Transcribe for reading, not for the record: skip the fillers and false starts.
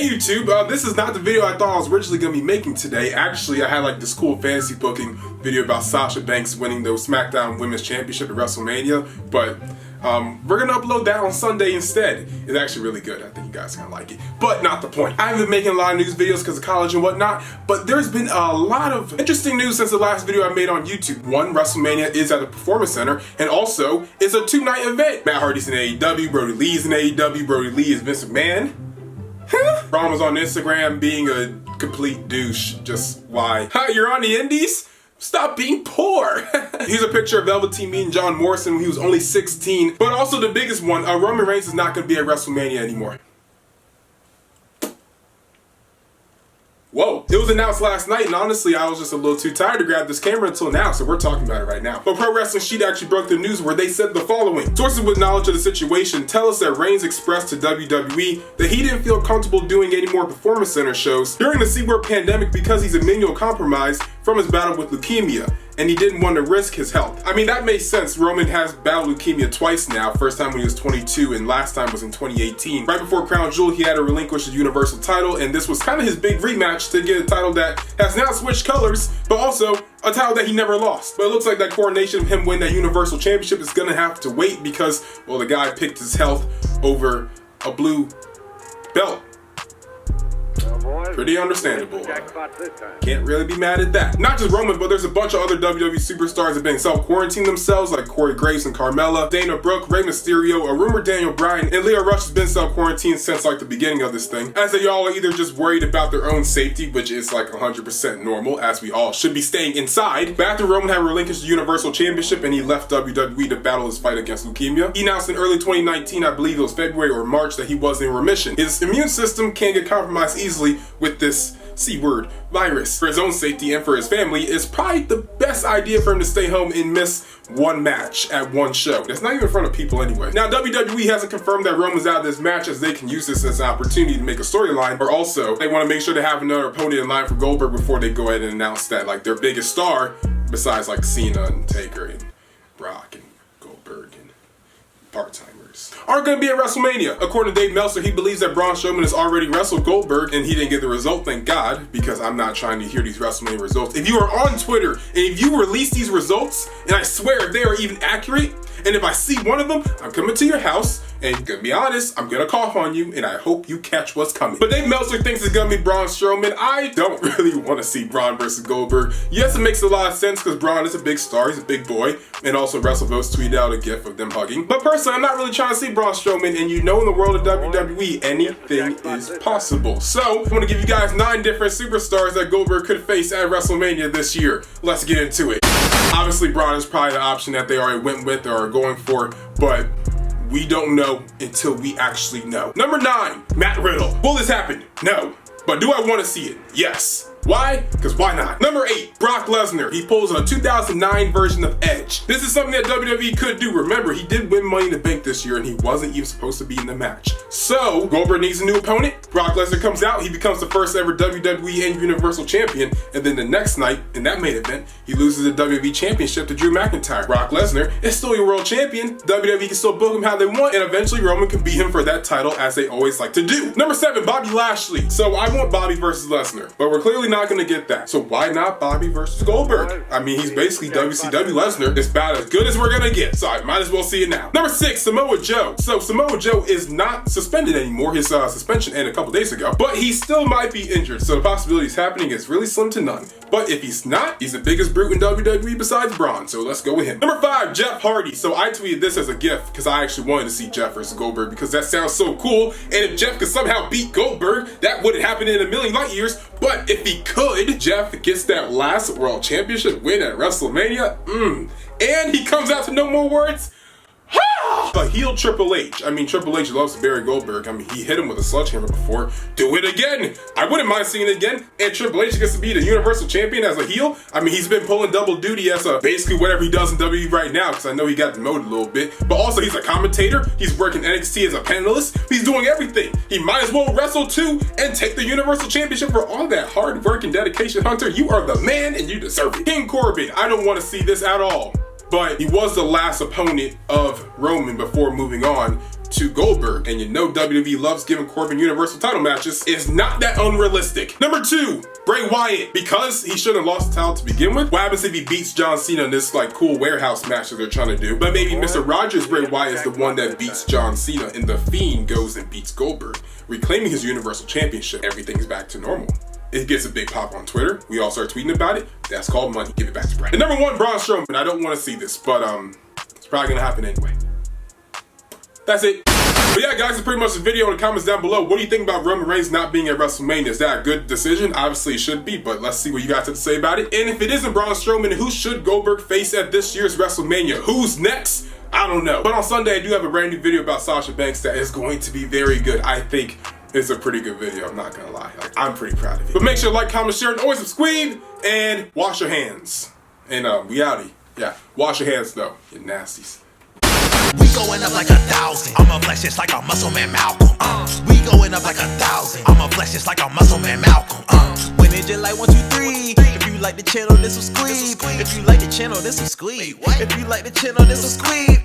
Hey YouTube, this is not the video I thought I was originally going to be making today. Actually, I had like this cool fantasy booking video about Sasha Banks winning the SmackDown Women's Championship at WrestleMania, but we're going to upload that on Sunday instead. It's actually really good. I think you guys are going to like it, but not the point. I haven't been making a lot of news videos because of college and whatnot, but there's been a lot of interesting news since the last video I made on YouTube. One, WrestleMania is at the Performance Center, and also it's a two-night event. Matt Hardy's in AEW, Brody Lee's in AEW, Brody Lee is Vince McMahon. Braun was on Instagram being a complete douche. Just why? Hi, you're on the indies? Stop being poor. Here's a picture of Velveteen meeting John Morrison when he was only 16. But also the biggest one, Roman Reigns is not going to be at WrestleMania anymore. Whoa. It was announced last night, and honestly, I was just a little too tired to grab this camera until now, so we're talking about it right now. But Pro Wrestling Sheet actually broke the news where they said the following. Sources with knowledge of the situation tell us that Reigns expressed to WWE that he didn't feel comfortable doing any more Performance Center shows during the C-word pandemic because he's immunocompromised from his battle with leukemia, and he didn't want to risk his health. I mean, that makes sense. Roman has battled leukemia twice now. First time when he was 22, and last time was in 2018. Right before Crown Jewel, he had to relinquish the Universal title, and this was kind of his big rematch to get a title that has now switched colors, but also a title that he never lost. But it looks like that coronation of him winning that Universal Championship is gonna have to wait because, well, the guy picked his health over a blue belt. Pretty understandable. Can't really be mad at that. Not just Roman, but there's a bunch of other WWE superstars that have been self-quarantining themselves, like Corey Graves and Carmella, Dana Brooke, Rey Mysterio, a rumored Daniel Bryan, and Leo Rush has been self-quarantined since like the beginning of this thing, as they all are either just worried about their own safety, which is like 100% normal, as we all should be staying inside. But after Roman had relinquished the Universal Championship and he left WWE to battle his fight against leukemia, he announced in early 2019, I believe it was February or March, that he was in remission. His immune system can get compromised easily with this C-word virus. For his own safety and for his family, it's probably the best idea for him to stay home and miss one match at one show. That's not even in front of people anyway. Now, WWE hasn't confirmed that Roman's out of this match, as they can use this as an opportunity to make a storyline, or also they want to make sure they have another opponent in line for Goldberg before they go ahead and announce that like their biggest star, besides like Cena and Taker and Brock and Goldberg and part-timers, aren't going to be at WrestleMania. According to Dave Meltzer, he believes that Braun Strowman has already wrestled Goldberg, and he didn't get the result, thank God, because I'm not trying to hear these WrestleMania results. If you are on Twitter, and if you release these results, and I swear if they are even accurate, and if I see one of them, I'm coming to your house, and to be honest, I'm gonna cough on you, and I hope you catch what's coming. But Dave Meltzer thinks it's gonna be Braun Strowman. I don't really want to see Braun versus Goldberg. Yes, it makes a lot of sense because Braun is a big star, he's a big boy, and also WrestleVotes tweeted out a gif of them hugging. But personally, I'm not really trying to see Braun Strowman, and you know in the world of WWE, anything is possible. So, I'm gonna give you guys 9 different superstars that Goldberg could face at WrestleMania this year. Let's get into it. Obviously, Braun is probably the option that they already went with or are going for, but we don't know until we actually know. Number 9, Matt Riddle. Will this happen? No. But do I want to see it? Yes. Why? Because why not? Number 8, Brock Lesnar. He pulls a 2009 version of Edge. This is something that WWE could do. Remember, he did win Money in the Bank this year and he wasn't even supposed to be in the match. So, Goldberg needs a new opponent. Brock Lesnar comes out, he becomes the first ever WWE and Universal Champion, and then the next night, in that main event, he loses the WWE Championship to Drew McIntyre. Brock Lesnar is still your world champion. WWE can still book him how they want, and eventually Roman can beat him for that title, as they always like to do. Number 7, Bobby Lashley. So I want Bobby versus Lesnar, but we're clearly not gonna get that. So why not Bobby versus Goldberg? I mean, he's basically WCW Lesnar. It's about as good as we're gonna get, so I might as well see it now. Number 6, Samoa Joe. So Samoa Joe is not suspended anymore. His suspension ended a couple days ago, but he still might be injured, so the possibilities happening is really slim to none. But if he's not, he's the biggest brute in WWE besides Braun, so let's go with him. Number 5, Jeff Hardy. So I tweeted this as a gift because I actually wanted to see Jeff versus Goldberg because that sounds so cool, and if Jeff could somehow beat Goldberg, that wouldn't happen in a million light years, but if he could, Jeff gets that last World Championship win at WrestleMania, and he comes out to no more words. A heel Triple H. I mean, Triple H loves to bury Goldberg. I mean, he hit him with a sledgehammer before. Do it again. I wouldn't mind seeing it again. And Triple H gets to be the Universal Champion as a heel. I mean, he's been pulling double duty as basically whatever he does in WWE right now, because I know he got demoted a little bit. But also, he's a commentator. He's working NXT as a panelist. He's doing everything. He might as well wrestle too and take the Universal Championship for all that hard work and dedication. Hunter, you are the man and you deserve it. King Corbin. I don't want to see this at all. But he was the last opponent of Roman before moving on. to Goldberg. And you know WWE loves giving Corbin Universal title matches. It's not that unrealistic. Number 2, Bray Wyatt. Because he shouldn't have lost the title to begin with, what happens if he beats John Cena in this like cool warehouse match that they're trying to do? But maybe Mr. Rogers Bray Wyatt is the one that beats John Cena and The Fiend goes and beats Goldberg, reclaiming his Universal Championship. Everything's back to normal. It gets a big pop on Twitter. We all start tweeting about it. That's called money. Give it back to Braun. And number 1, Braun Strowman. I don't want to see this, but it's probably gonna happen anyway. That's it. But yeah, guys, that's pretty much the video. In the comments down below, what do you think about Roman Reigns not being at WrestleMania? Is that a good decision? Obviously it should be, but let's see what you guys have to say about it. And if it isn't Braun Strowman, who should Goldberg face at this year's WrestleMania? Who's next? I don't know. But on Sunday, I do have a brand new video about Sasha Banks that is going to be very good. I think it's a pretty good video, I'm not gonna lie. Like, I'm pretty proud of it. But make sure to like, comment, share, and always subscribe, and wash your hands. And we outie. Yeah, wash your hands though, you nasties. We going up like 1,000. I'ma flex just like a muscle man Malcolm. We going up like 1,000. I'ma flex just like a muscle man Malcolm. When it just like 1, 2, 3. If you like the channel, this will squeeze. If you like the channel, this will squeeze. If you like the channel, this will squeeze.